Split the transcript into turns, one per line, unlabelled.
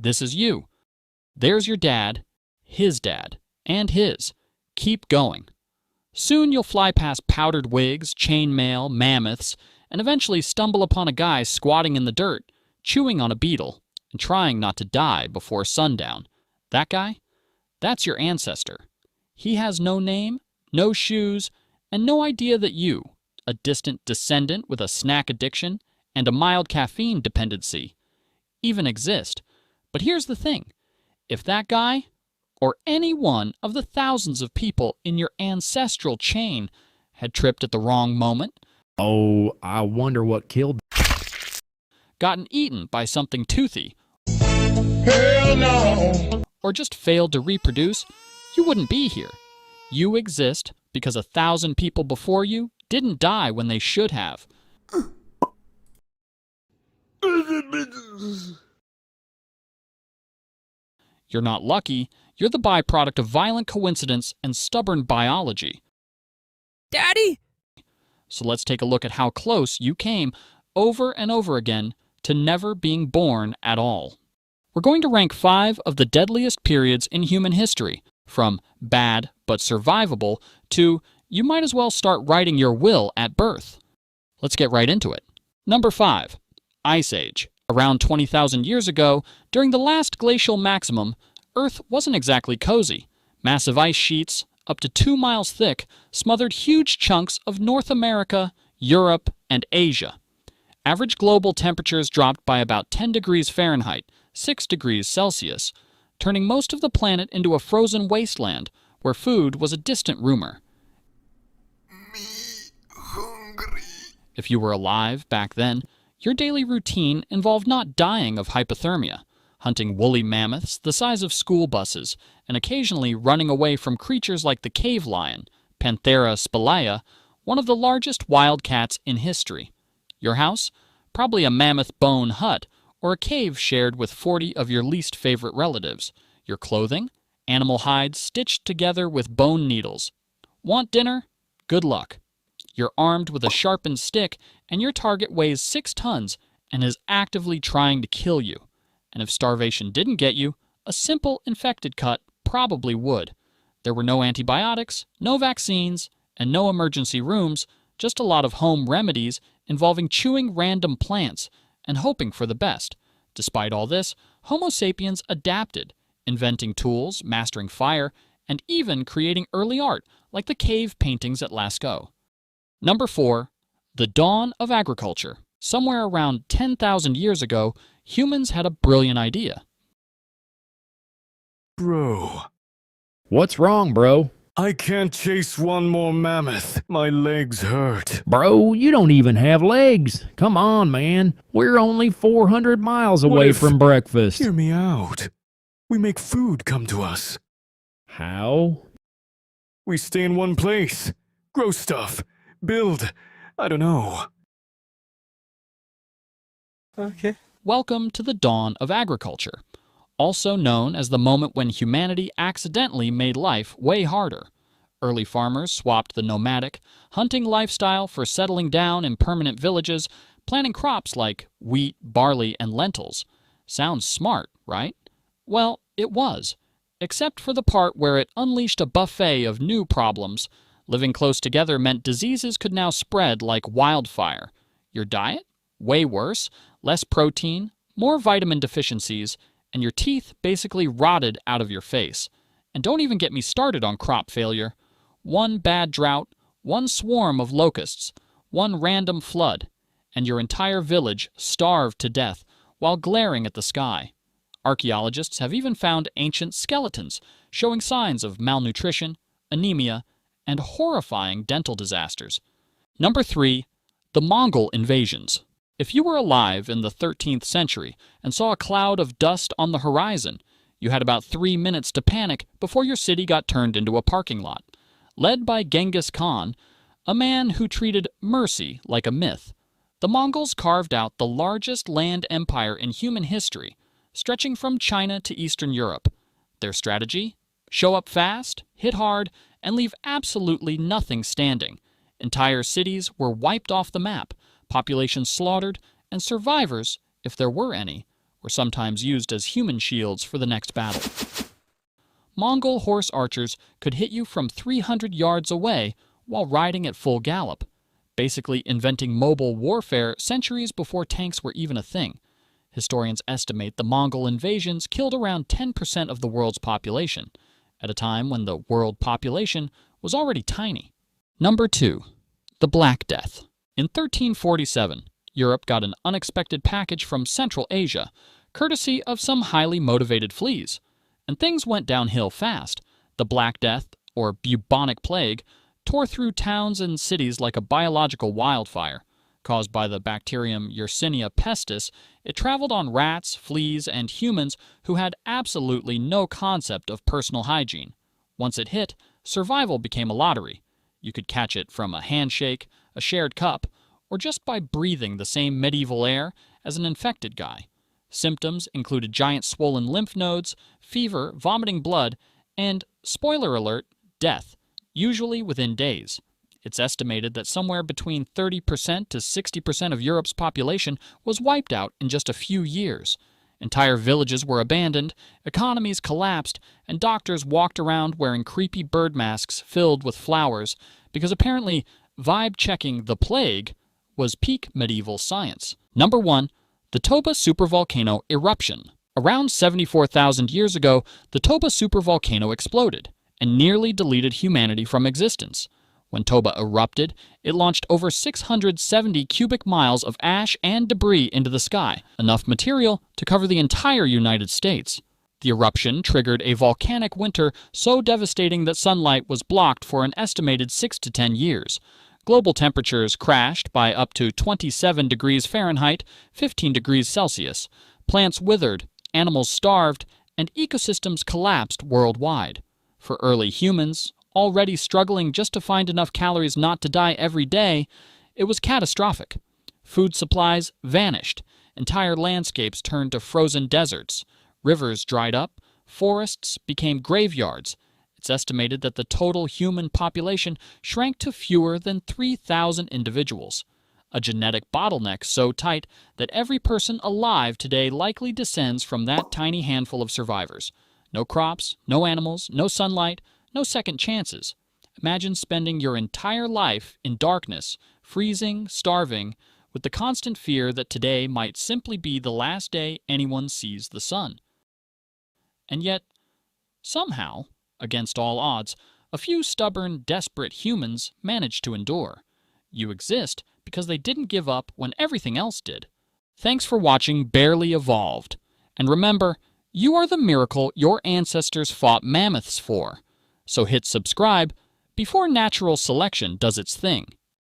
This is you. There's your dad, his dad, and his. Keep going. Soon you'll fly past powdered wigs, chainmail, mammoths, and eventually stumble upon a guy squatting in the dirt, chewing on a beetle, and trying not to die before sundown. That guy? That's your ancestor. He has no name, no shoes, and no idea that you, a distant descendant with a snack addiction and a mild caffeine dependency, even exist. But here's the thing. If that guy, or any one of the thousands of people in your ancestral chain, had tripped at the wrong moment,
Oh, I wonder what killed.
gotten eaten by something toothy,
Hell no!
or just failed to reproduce, you wouldn't be here. You exist because 1,000 people before you didn't die when they should have. You're not lucky. You're the byproduct of violent coincidence and stubborn biology.
Daddy?
So let's take a look at how close you came over and over again to never being born at all. We're going to rank 5 of the deadliest periods in human history, from bad but survivable to you might as well start writing your will at birth. Let's get right into it. Number 5. Ice Age. Around 20,000 years ago, during the last glacial maximum, Earth wasn't exactly cozy. Massive ice sheets, up to 2 miles thick, smothered huge chunks of North America, Europe, and Asia. Average global temperatures dropped by about 10 degrees Fahrenheit, 6 degrees Celsius, turning most of the planet into a frozen wasteland where food was a distant rumor. If you were alive back then, your daily routine involved not dying of hypothermia, hunting woolly mammoths the size of school buses, and occasionally running away from creatures like the cave lion, Panthera spelaea, one of the largest wild cats in history. Your house? Probably a mammoth bone hut, or a cave shared with 40 of your least favorite relatives. Your clothing? Animal hides stitched together with bone needles. Want dinner? Good luck. You're armed with a sharpened stick, and your target weighs 6 tons and is actively trying to kill you. And if starvation didn't get you, a simple infected cut probably would. There were no antibiotics, no vaccines, and no emergency rooms, just a lot of home remedies involving chewing random plants and hoping for the best. Despite all this, Homo sapiens adapted, inventing tools, mastering fire, and even creating early art like the cave paintings at Lascaux. Number 4. The dawn of agriculture. Somewhere around 10,000 years ago, humans had a brilliant idea.
Bro,
What's wrong, bro?
I can't chase one more mammoth. My legs hurt.
Bro, you don't even have legs. Come on, man. We're only 400 miles away
if-
from breakfast.
Hear me out. We make food come to us.
How?
We stay in one place, grow stuff, build. I don't know. Okay.
Welcome to the dawn of agriculture, also known as the moment when humanity accidentally made life way harder. Early farmers swapped the nomadic, hunting lifestyle for settling down in permanent villages, planting crops like wheat, barley, and lentils. Sounds smart, right? Well, it was, except for the part where it unleashed a buffet of new problems. Living close together meant diseases could now spread like wildfire. Your diet? Way worse. Less protein, more vitamin deficiencies, and your teeth basically rotted out of your face. And don't even get me started on crop failure. One bad drought, one swarm of locusts, one random flood, and your entire village starved to death while glaring at the sky. Archaeologists have even found ancient skeletons showing signs of malnutrition, anemia, and horrifying dental disasters. Number 3. The Mongol invasions. If you were alive in the 13th century and saw a cloud of dust on the horizon, you had about 3 minutes to panic before your city got turned into a parking lot. Led by Genghis Khan, a man who treated mercy like a myth, the Mongols carved out the largest land empire in human history, stretching from China to Eastern Europe. Their strategy? Show up fast, hit hard, and leave absolutely nothing standing. Entire cities were wiped off the map, populations slaughtered, and survivors, if there were any, were sometimes used as human shields for the next battle. Mongol horse archers could hit you from 300 yards away while riding at full gallop, basically inventing mobile warfare centuries before tanks were even a thing. Historians estimate the Mongol invasions killed around 10% of the world's population, at a time when the world population was already tiny. Number 2. The Black Death. In 1347, Europe got an unexpected package from Central Asia, courtesy of some highly motivated fleas. And things went downhill fast. The Black Death, or bubonic plague, tore through towns and cities like a biological wildfire. Caused by the bacterium Yersinia pestis, it traveled on rats, fleas, and humans who had absolutely no concept of personal hygiene. Once it hit, survival became a lottery. You could catch it from a handshake, a shared cup, or just by breathing the same medieval air as an infected guy. Symptoms included giant swollen lymph nodes, fever, vomiting blood, and, spoiler alert, death, usually within days. It's estimated that somewhere between 30% to 60% of Europe's population was wiped out in just a few years. Entire villages were abandoned, economies collapsed, and doctors walked around wearing creepy bird masks filled with flowers because apparently vibe-checking the plague was peak medieval science. Number 1. The Toba supervolcano eruption. Around 74,000 years ago, the Toba supervolcano exploded and nearly deleted humanity from existence. When Toba erupted, it launched over 670 cubic miles of ash and debris into the sky, enough material to cover the entire United States. The eruption triggered a volcanic winter so devastating that sunlight was blocked for an estimated 6 to 10 years. Global temperatures crashed by up to 27 degrees Fahrenheit, 15 degrees Celsius. Plants withered, animals starved, and ecosystems collapsed worldwide. For early humans, already struggling just to find enough calories not to die every day, it was catastrophic. Food supplies vanished. Entire landscapes turned to frozen deserts. Rivers dried up. Forests became graveyards. It's estimated that the total human population shrank to fewer than 3,000 individuals, a genetic bottleneck so tight that every person alive today likely descends from that tiny handful of survivors. No crops, no animals, no sunlight, no second chances. Imagine spending your entire life in darkness, freezing, starving, with the constant fear that today might simply be the last day anyone sees the sun. And yet, somehow, against all odds, a few stubborn, desperate humans managed to endure. You exist because they didn't give up when everything else did. Thanks for watching Barely Evolved. And remember, you are the miracle your ancestors fought mammoths for. So hit subscribe before natural selection does its thing.